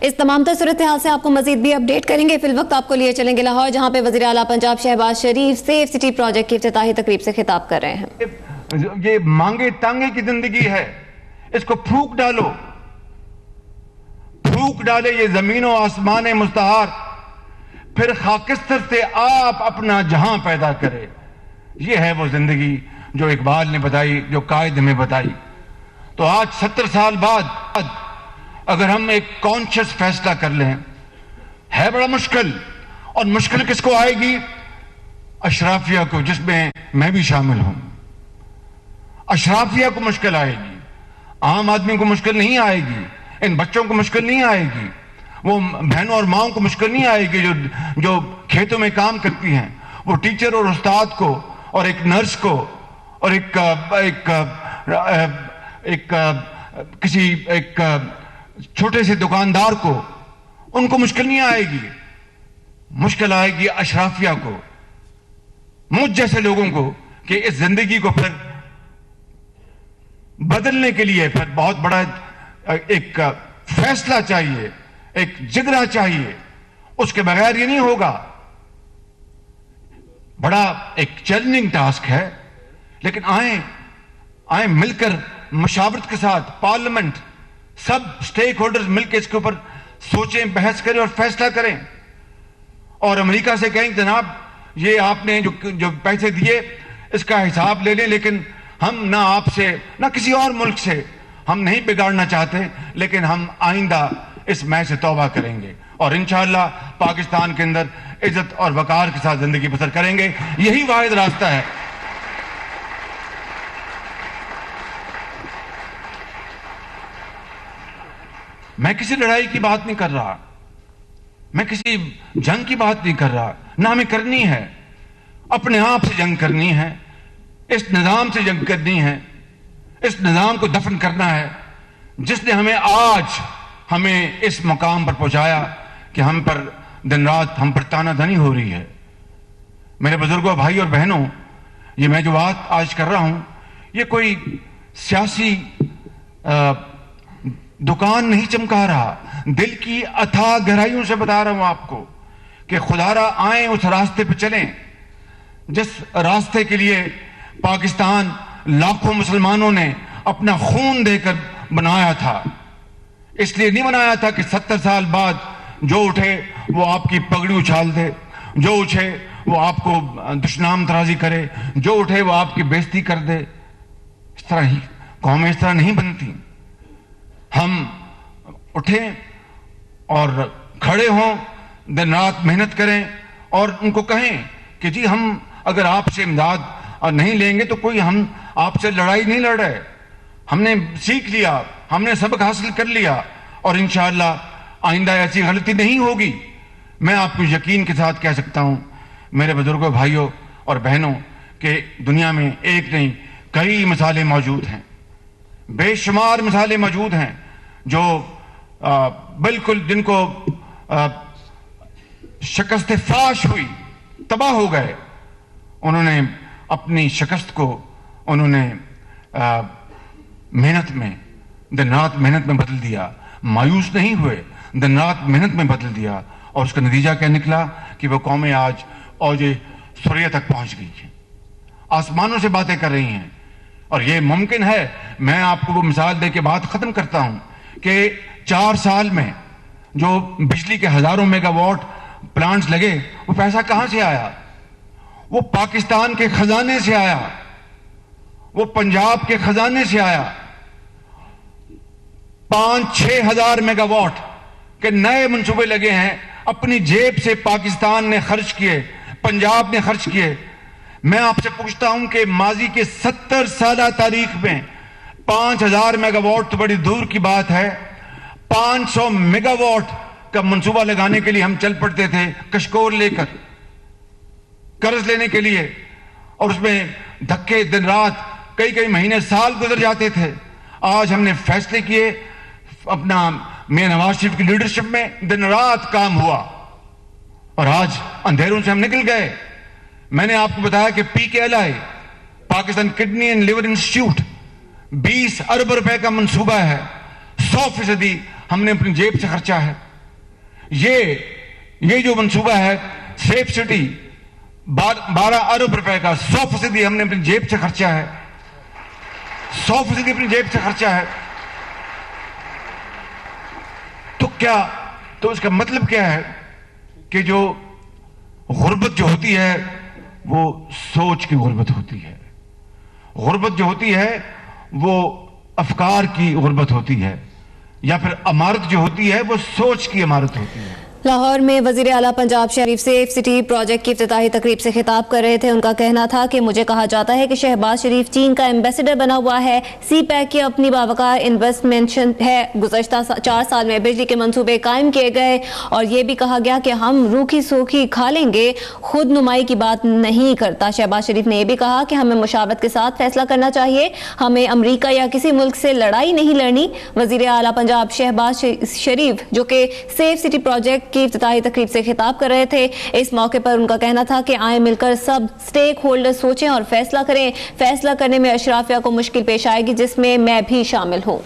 اس تمام تر صورتحال سے آپ کو مزید بھی اپڈیٹ کریں گے. فی الوقت آپ کو لیے چلیں گے لاہور، جہاں پہ وزیر اعلیٰ پنجاب شہباز شریف سیف سٹی پروجیکٹ کی افتتاحی تقریب سے خطاب کر رہے ہیں. یہ مانگے تانگے کی زندگی ہے، اس کو پھونک ڈالو، پھونک ڈالے یہ زمین و آسمان مستعار، پھر خاکستر سے آپ اپنا جہاں پیدا کرے. یہ ہے وہ زندگی جو اقبال نے بتائی، جو قائد نے بتائی. تو آج 70 سال بعد اگر ہم ایک کانشیس فیصلہ کر لیں، ہے بڑا مشکل، اور مشکل کس کو آئے گی؟ اشرافیہ کو، جس میں میں بھی شامل ہوں. اشرافیہ کو مشکل آئے گی، عام آدمی کو مشکل نہیں آئے گی، ان بچوں کو مشکل نہیں آئے گی، وہ بہنوں اور ماؤں کو مشکل نہیں آئے گی جو کھیتوں میں کام کرتی ہیں. وہ ٹیچر اور استاد کو اور ایک نرس کو اور ایک چھوٹے سے دکاندار کو، ان کو مشکل نہیں آئے گی. مشکل آئے گی اشرافیہ کو، مجھ جیسے لوگوں کو، کہ اس زندگی کو پھر بدلنے کے لیے پھر بہت بڑا ایک فیصلہ چاہیے، ایک جگرا چاہیے. اس کے بغیر یہ نہیں ہوگا. بڑا ایک چیلنجنگ ٹاسک ہے، لیکن آئیں مل کر مشاورت کے ساتھ، پارلیمنٹ، سب سٹیک ہولڈرز مل کے اس کے اوپر سوچیں، بحث کریں اور فیصلہ کریں. اور امریکہ سے کہیں جناب یہ آپ نے جو پیسے دیے اس کا حساب لے لیں، لیکن ہم نہ آپ سے نہ کسی اور ملک سے ہم نہیں بگاڑنا چاہتے، لیکن ہم آئندہ اس میں سے توبہ کریں گے اور انشاءاللہ پاکستان کے اندر عزت اور وقار کے ساتھ زندگی بسر کریں گے. یہی واحد راستہ ہے. میں کسی لڑائی کی بات نہیں کر رہا، میں کسی جنگ کی بات نہیں کر رہا، نہ ہمیں کرنی ہے. اپنے آپ سے جنگ کرنی ہے، اس نظام سے جنگ کرنی ہے، اس نظام کو دفن کرنا ہے جس نے ہمیں اس مقام پر پہنچایا کہ ہم پر دن رات ہم پر تانا دانی ہو رہی ہے. میرے بزرگوں، بھائی اور بہنوں، یہ میں جو بات آج کر رہا ہوں یہ کوئی سیاسی دکان نہیں چمکا رہا، دل کی اتھاہ گہرائیوں سے بتا رہا ہوں آپ کو کہ خدا را آئیں اس راستے پہ چلیں جس راستے کے لیے پاکستان لاکھوں مسلمانوں نے اپنا خون دے کر بنایا تھا. اس لیے نہیں بنایا تھا کہ 70 سال بعد جو اٹھے وہ آپ کی پگڑی اچھال دے، جو اٹھے وہ آپ کو دشنام ترازی کرے، جو اٹھے وہ آپ کی بےزتی کر دے. اس طرح ہی قومیں اس طرح نہیں بنتی. ہم اٹھیں اور کھڑے ہوں، دن رات محنت کریں اور ان کو کہیں کہ جی ہم اگر آپ سے امداد نہیں لیں گے تو کوئی ہم آپ سے لڑائی نہیں لڑ رہے. ہم نے سیکھ لیا، ہم نے سبق حاصل کر لیا اور انشاءاللہ آئندہ ایسی غلطی نہیں ہوگی. میں آپ کو یقین کے ساتھ کہہ سکتا ہوں میرے بزرگوں، بھائیوں اور بہنوں کہ دنیا میں ایک نہیں کئی مثالیں موجود ہیں، بے شمار مثالیں موجود ہیں جو بالکل جن کو شکست فاش ہوئی، تباہ ہو گئے. انہوں نے اپنی شکست کو انہوں نے محنت میں، دن رات محنت میں بدل دیا. مایوس نہیں ہوئے، دن رات محنت میں بدل دیا اور اس کا نتیجہ کیا نکلا کہ وہ قومیں آج اوج سریا تک پہنچ گئی ہیں، آسمانوں سے باتیں کر رہی ہیں. اور یہ ممکن ہے، میں آپ کو وہ مثال دے کے بات ختم کرتا ہوں کہ 4 سال میں جو بجلی کے ہزاروں میگا واٹ پلانٹس لگے، وہ پیسہ کہاں سے آیا؟ وہ پاکستان کے خزانے سے آیا، وہ پنجاب کے خزانے سے آیا. 5-6 ہزار میگا واٹ کے نئے منصوبے لگے ہیں، اپنی جیب سے پاکستان نے خرچ کیے، پنجاب نے خرچ کیے. میں آپ سے پوچھتا ہوں کہ ماضی کے 70 سالہ تاریخ میں 5000 میگا واٹ تو بڑی دور کی بات ہے، 500 میگا واٹ کا منصوبہ لگانے کے لیے ہم چل پڑتے تھے کشکول لے کر، قرض لینے کے لیے، اور اس میں دھکے دن رات کئی مہینے سال گزر جاتے تھے. آج ہم نے فیصلے کیے، اپنا میاں نواز شریف کی لیڈرشپ میں دن رات کام ہوا اور آج اندھیروں سے ہم نکل گئے. میں نے آپ کو بتایا کہ PKLI Pakistan kidney and liver institute 20 ارب روپے کا منصوبہ ہے، 100% ہم نے اپنی جیب سے خرچہ ہے. یہ جو منصوبہ ہے سیف سٹی 12 ارب روپے کا 100% ہم نے اپنی جیب سے خرچہ ہے, 100% اپنی جیب سے خرچہ ہے. تو اس کا مطلب کیا ہے کہ جو غربت جو ہوتی ہے وہ سوچ کی غربت ہوتی ہے, غربت جو ہوتی ہے وہ افکار کی غربت ہوتی ہے, یا پھر عمارت جو ہوتی ہے وہ سوچ کی عمارت ہوتی ہے. لاہور میں وزیر اعلیٰ پنجاب شریف سیف سٹی پروجیکٹ کی افتتاحی تقریب سے خطاب کر رہے تھے. ان کا کہنا تھا کہ مجھے کہا جاتا ہے کہ شہباز شریف چین کا ایمبیسڈر بنا ہوا ہے, سی پیک کی اپنی باوقار انویسٹمنٹ ہے, گزشتہ 4 سال میں بجلی کے منصوبے قائم کیے گئے, اور یہ بھی کہا گیا کہ ہم روکھی سوکھی کھا لیں گے, خود نمائی کی بات نہیں کرتا. شہباز شریف نے یہ بھی کہا کہ ہمیں مشاورت کے ساتھ فیصلہ کرنا چاہیے, ہمیں امریکہ یا کسی ملک سے لڑائی نہیں لڑنی. وزیر اعلیٰ پنجاب شہباز شریف جو کہ سیف سٹی پروجیکٹ کی افتتاحی تقریب سے خطاب کر رہے تھے, اس موقع پر ان کا کہنا تھا کہ آئیں مل کر سب سٹیک ہولڈر سوچیں اور فیصلہ کریں. فیصلہ کرنے میں اشرافیہ کو مشکل پیش آئے گی, جس میں بھی شامل ہوں.